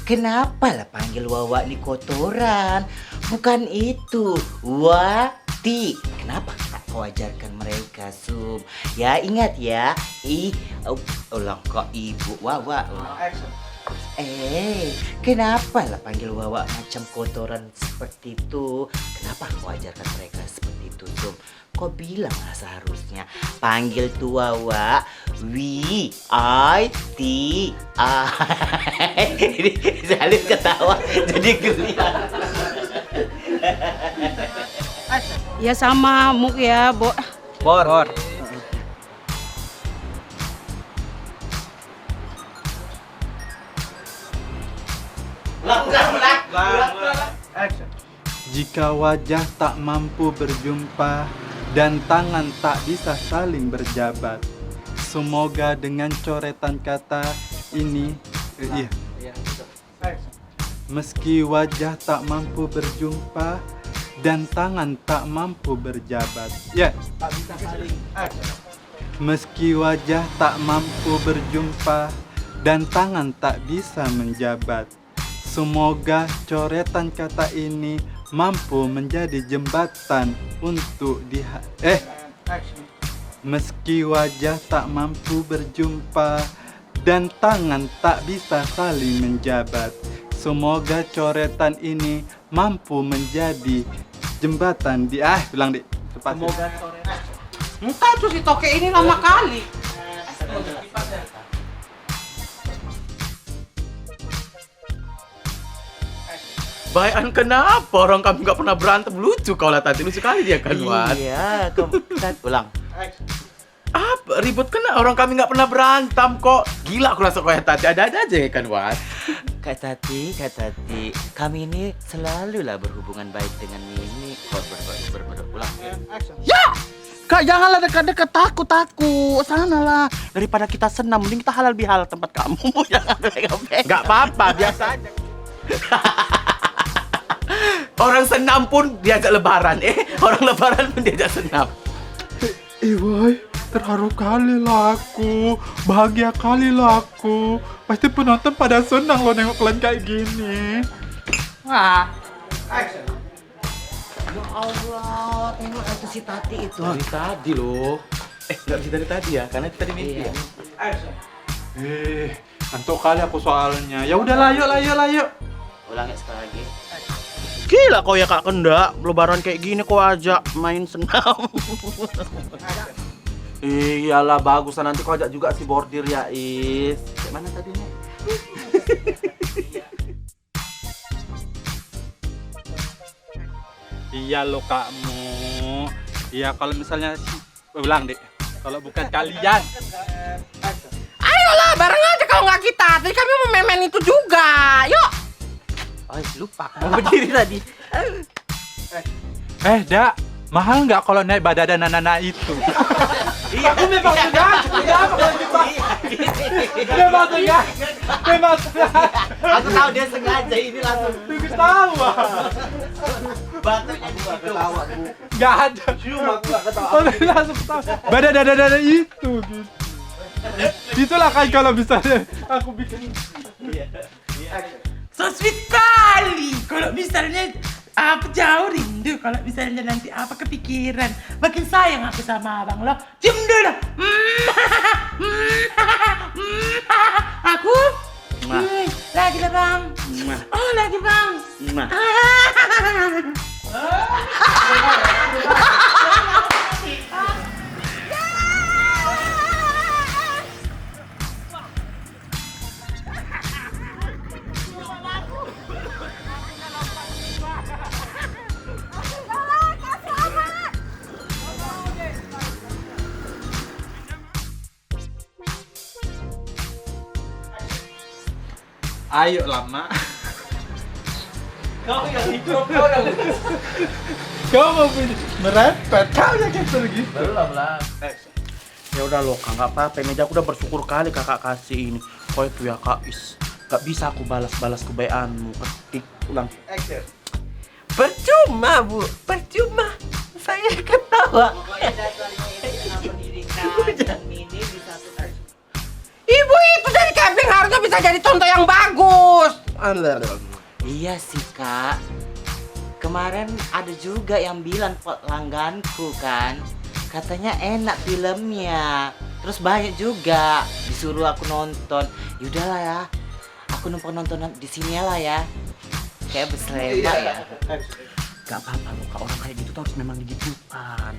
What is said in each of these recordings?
kenapa lah panggil Wawa nih kotoran? Bukan itu, Wati. Kenapa kau ajarkan mereka, Sum? Ya ingat ya, ulang kok ibu Wawa. Kenapa lah panggil Wawa macam kotoran seperti itu? Kenapa kau ajarkan mereka seperti itu, Sum? Kau bilang lah seharusnya panggil tuh Wawa W-I-T-I. Ini Salim ketawa jadi geli. Ya sama Muk ya, Bor. Jika wajah tak mampu berjumpa dan tangan tak bisa saling berjabat, semoga dengan coretan kata ini, meski wajah tak mampu berjumpa dan tangan tak mampu berjabat, meski wajah tak mampu berjumpa dan tangan tak bisa menjabat, semoga coretan kata ini mampu menjadi jembatan untuk meski wajah tak mampu berjumpa dan tangan tak bisa saling menjabat, semoga coretan ini mampu menjadi jembatan di bilang di cepat. Semoga coretan. Entah tuh si toke ini lama kali. Bayan kenapa? Orang kami nggak pernah berantem. Lucu kau lah tadi, lucu kali dia kan, Wan. Iya, ulang. Apa ribut kena? Orang kami nggak pernah berantem kok. Gila aku langsung kayak tadi, ada-ada aja ya kan, Wan. Kak Tati, kami ini selalulah berhubungan baik dengan Mimi. Ulang. Ya! Kak, janganlah dekat-dekat, takut. Sanalah. Daripada kita senam, mending kita halal bihalal tempat kamu. Jangan pegang-pegang. Nggak apa-apa, biasa aja. Orang senam pun diajak lebaran, orang lebaran pun diajak senam. Woy, terharu kali lah aku, bahagia kali lah aku. Pasti penonton pada senang loh nengok kalian kayak gini. Wah. Ya Allah, tengok itu si Tati itu. Dari tadi loh. Nggak bisa dari tadi ya, karena tadi mimpi ya. Ngantuk kali aku soalnya. Ya udahlah, yuk. Ulang ya sekali lagi. Gila kau ya Kak Kenda, lebaran kayak gini kau ajak main senam. Iyalah bagus, nanti kau ajak juga si bordir ya Is. Kayak mana tadinya? Iya lo kamu. Iya kalau misalnya ulang deh. Kalau bukan kalian. Ayolah bareng aja kalau nggak kita. Tadi kami mau main-main itu juga. Yuk. Lupa, mau berdiri tadi. Dak, mahal nggak kalau naik badan anak-anak itu? Iya, aku memang sudah. Memang. Aku tahu dia sengaja ini langsung Ketawa. batunya di situ. Nggak ada. Cuma aku nggak ketawa. Langsung ketawa. Badan itu gitu. Itulah kan kalau misalnya aku bikin. So sweet kali. Kalau misalnya apa jauh rindu. Kalau misalnya nanti apa kepikiran. Makin sayang aku sama abang lo. Cium dulu. Aku. Lagi lah bang. Oh lagi bang. Ayo lama. Kau yang hidup, kau yang Kau mau merepet, kau yang cancel gitu. belum. Ya udah loh Kak, nggak apa-apa. Ini aja aku udah bersyukur kali kakak kasih ini. Kau itu ya Kak Is, nggak bisa aku balas kebaikanmu. Ketik ulang. Percuma bu. Percuma. Saya ketawa. Ibu itu jadi camping harusnya bisa jadi contoh yang bagus. Iya sih kak. Kemarin ada juga yang bilang pelangganku kan, katanya enak filmnya. Terus banyak juga disuruh aku nonton. Yaudahlah ya, aku numpang nonton di sini lah ya. Kayak berselera ya. Gak apa-apa loh, Kak. Orang kayak gitu tuh harus memang digitukan.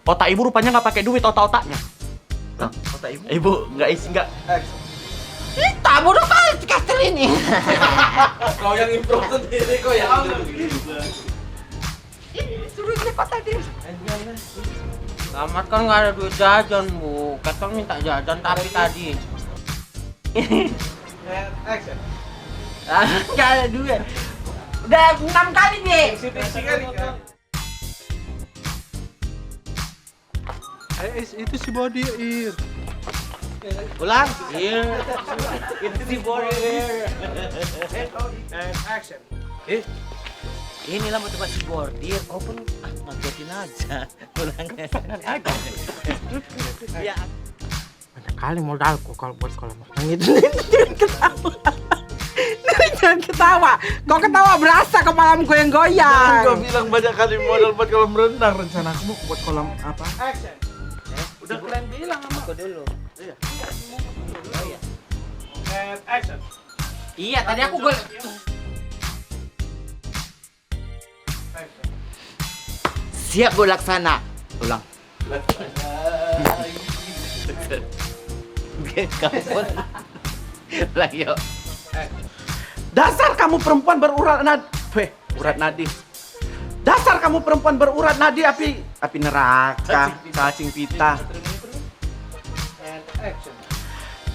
Otak ibu rupanya nggak pakai duit, otak-otaknya. Hah? Otak ibu? Ibu nggak isi nggak. Kita bodoh kali kastel ini. Kau yang improve sendiri kok ya. Suruh cepat tadi. Selamat kan nggak ada duit jajan, Bu. Katong minta jajan tapi tadi. Gak ada duit. Udah 6 kali nih. Itu si body Ir. Ulang. Iya. Itu si bordir. Inilah motivasi bordir. Open. Ngagetin aja. Ulang. Ya. Banyak kali modalku kalau buat sekolah makan itu. Jangan ketawa. Kau ketawa berasa kepalamu goyang-goyang. Gua bilang banyak kali modal buat kolam renang. Rencana aku mau buat kolam apa? Udah kalian bilang sama Aku dulu. Iya. Oh iya. Iya, tadi aku gol. Siap Bu Laksana. Ulang. Kamu. Ulang yuk. Dasar kamu perempuan berurat urat nadi. Dasar kamu perempuan berurat nadi api neraka, cacing pita.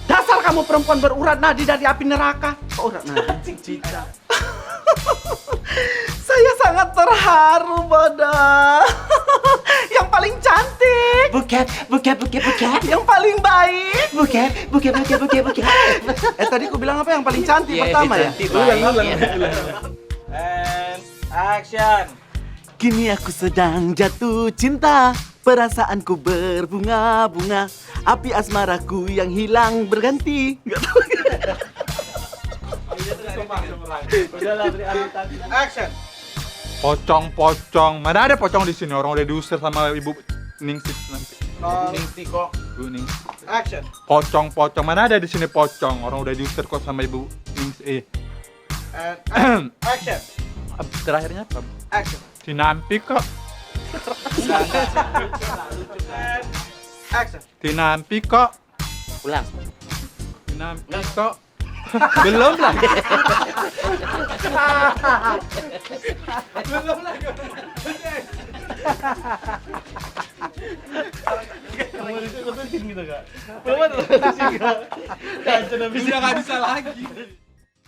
Dasar kamu perempuan berurat nadi dari api neraka. Kok urat nadi? Cita. Saya sangat terharu, Boda. Yang paling cantik, Buket. yang paling baik. Buket. Tadi aku bilang apa yang paling cantik Iya, pertama ya? cantik, baik. And action. Kini aku sedang jatuh cinta, perasaanku berbunga-bunga, api asmaraku yang hilang berganti. Nggak tahu. Action. Pocong. Mana ada pocong di sini? Orang udah diusir sama Ibu Ningsih nanti. Ningsih kok. Ibu Ningsih. Action. Pocong. Mana ada di sini pocong? Orang udah diusir kok sama Ibu Ningsih. And action. Terakhirnya apa? Action. Tinampi kok. Action. Tinampi kok. Ulang. Tinampi kok. Belum lagi. Belum nggak bisa lagi.